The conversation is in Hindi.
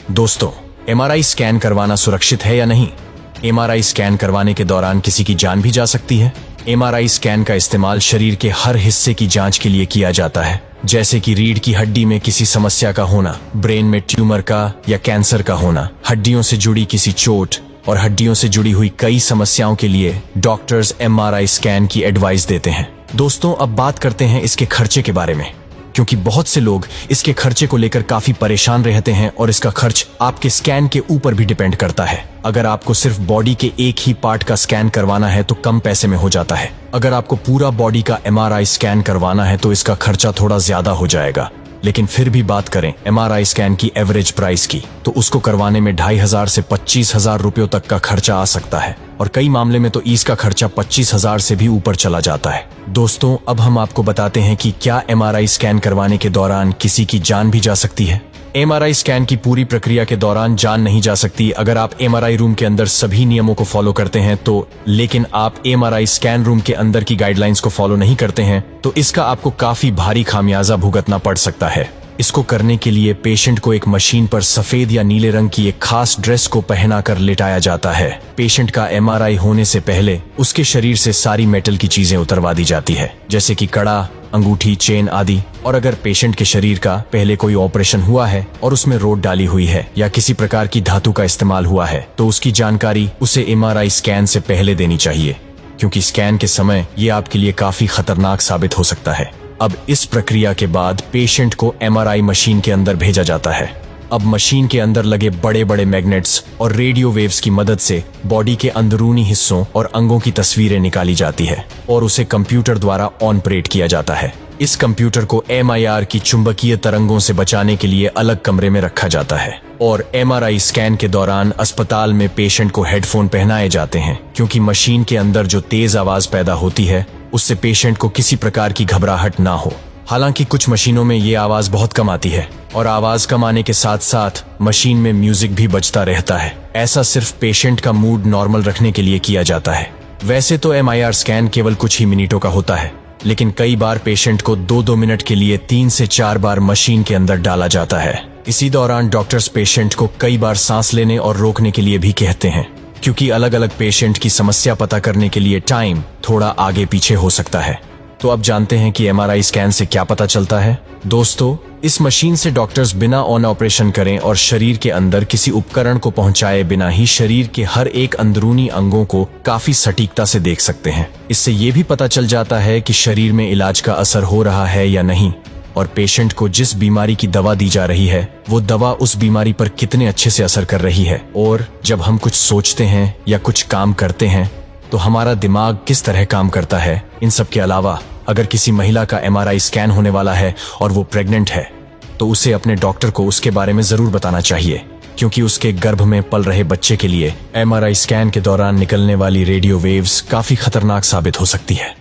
दोस्तों, एमआरआई स्कैन करवाना सुरक्षित है या नहीं? एमआरआई स्कैन करवाने के दौरान किसी की जान भी जा सकती है। एमआरआई स्कैन का इस्तेमाल शरीर के हर हिस्से की जांच के लिए किया जाता है, जैसे कि रीढ़ की हड्डी में किसी समस्या का होना, ब्रेन में ट्यूमर का या कैंसर का होना, हड्डियों से जुड़ी किसी चोट और हड्डियों से जुड़ी हुई कई समस्याओं के लिए डॉक्टर्स एमआरआई स्कैन की एडवाइस देते हैं। दोस्तों, अब बात करते हैं इसके खर्चे के बारे में, क्योंकि बहुत से लोग इसके खर्चे को लेकर काफी परेशान रहते हैं और इसका खर्च आपके स्कैन के ऊपर भी डिपेंड करता है। अगर आपको सिर्फ बॉडी के एक ही पार्ट का स्कैन करवाना है तो कम पैसे में हो जाता है। अगर आपको पूरा बॉडी का एमआरआई स्कैन करवाना है तो इसका खर्चा थोड़ा ज्यादा हो जाएगा। लेकिन फिर भी बात करें एमआरआई स्कैन की एवरेज प्राइस की, तो उसको करवाने में 2500 से 25,000 रुपयों तक का खर्चा आ सकता है, और कई मामले में तो इसका खर्चा 25,000 से भी ऊपर चला जाता है। दोस्तों, अब हम आपको बताते हैं कि क्या एमआरआई स्कैन करवाने के दौरान किसी की जान भी जा सकती है। एमआरआई स्कैन की पूरी प्रक्रिया के दौरान जान नहीं जा सकती अगर आप एमआरआई रूम के अंदर सभी नियमों को फॉलो करते हैं तो, लेकिन आप एमआरआई स्कैन रूम के अंदर की गाइडलाइंस को फॉलो नहीं करते हैं तो इसका आपको काफी भारी खामियाजा भुगतना पड़ सकता है। इसको करने के लिए पेशेंट को एक मशीन पर सफेद या नीले रंग की एक खास ड्रेस को पहनाकर लिटाया जाता है। पेशेंट का एमआरआई होने से पहले उसके शरीर से सारी मेटल की चीजें उतरवा दी जाती है, जैसे कि कड़ा, अंगूठी, चेन आदि। और अगर पेशेंट के शरीर का पहले कोई ऑपरेशन हुआ है और उसमें रोड डाली हुई है या किसी प्रकार की धातु का इस्तेमाल हुआ है तो उसकी जानकारी उसे एमआरआई स्कैन से पहले देनी चाहिए, क्योंकि स्कैन के समय ये आपके लिए काफी खतरनाक साबित हो सकता है। अब इस प्रक्रिया के बाद पेशेंट को एमआरआई मशीन के अंदर भेजा जाता है। अब मशीन के अंदर लगे बड़े बड़े मैग्नेट्स और रेडियो वेव्स की मदद से बॉडी के अंदरूनी हिस्सों और अंगों की तस्वीरें निकाली जाती है और उसे कंप्यूटर द्वारा ऑपरेट किया जाता है। इस कंप्यूटर को एमआईआर की चुंबकीय तरंगों से बचाने के लिए अलग कमरे में रखा जाता है, और एमआरआई स्कैन के दौरान अस्पताल में पेशेंट को हेडफोन पहनाए जाते हैं, क्योंकि मशीन के अंदर जो तेज आवाज पैदा होती है उससे पेशेंट को किसी प्रकार की घबराहट ना हो। हालांकि कुछ मशीनों में ये आवाज बहुत कम आती है और आवाज कम आने के साथ साथ मशीन में म्यूजिक भी बजता रहता है। ऐसा सिर्फ पेशेंट का मूड नॉर्मल रखने के लिए किया जाता है। वैसे तो एमआईआर स्कैन केवल कुछ ही मिनटों का होता है, लेकिन कई बार पेशेंट को 2-2 मिनट के लिए 3 से 4 बार मशीन के अंदर डाला जाता है। इसी दौरान डॉक्टर्स पेशेंट को कई बार सांस लेने और रोकने के लिए भी कहते हैं, क्योंकि अलग अलग पेशेंट की समस्या पता करने के लिए टाइम थोड़ा आगे पीछे हो सकता है। तो अब जानते हैं कि एमआरआई स्कैन से क्या पता चलता है। दोस्तों, इस मशीन से डॉक्टर्स बिना ऑन ऑपरेशन करें और शरीर के अंदर किसी उपकरण को पहुंचाए बिना ही शरीर के हर एक अंदरूनी अंगों को काफी सटीकता से देख सकते हैं। इससे ये भी पता चल जाता है कि शरीर में इलाज का असर हो रहा है या नहीं, और पेशेंट को जिस बीमारी की दवा दी जा रही है वो दवा उस बीमारी पर कितने अच्छे से असर कर रही है। और जब हम कुछ सोचते हैं या कुछ काम करते हैं तो हमारा दिमाग किस तरह काम करता है। इन सब के अलावा अगर किसी महिला का एमआरआई स्कैन होने वाला है और वो प्रेग्नेंट है तो उसे अपने डॉक्टर को उसके बारे में जरूर बताना चाहिए, क्योंकि उसके गर्भ में पल रहे बच्चे के लिए एमआरआई स्कैन के दौरान निकलने वाली रेडियो वेव्स काफी खतरनाक साबित हो सकती है।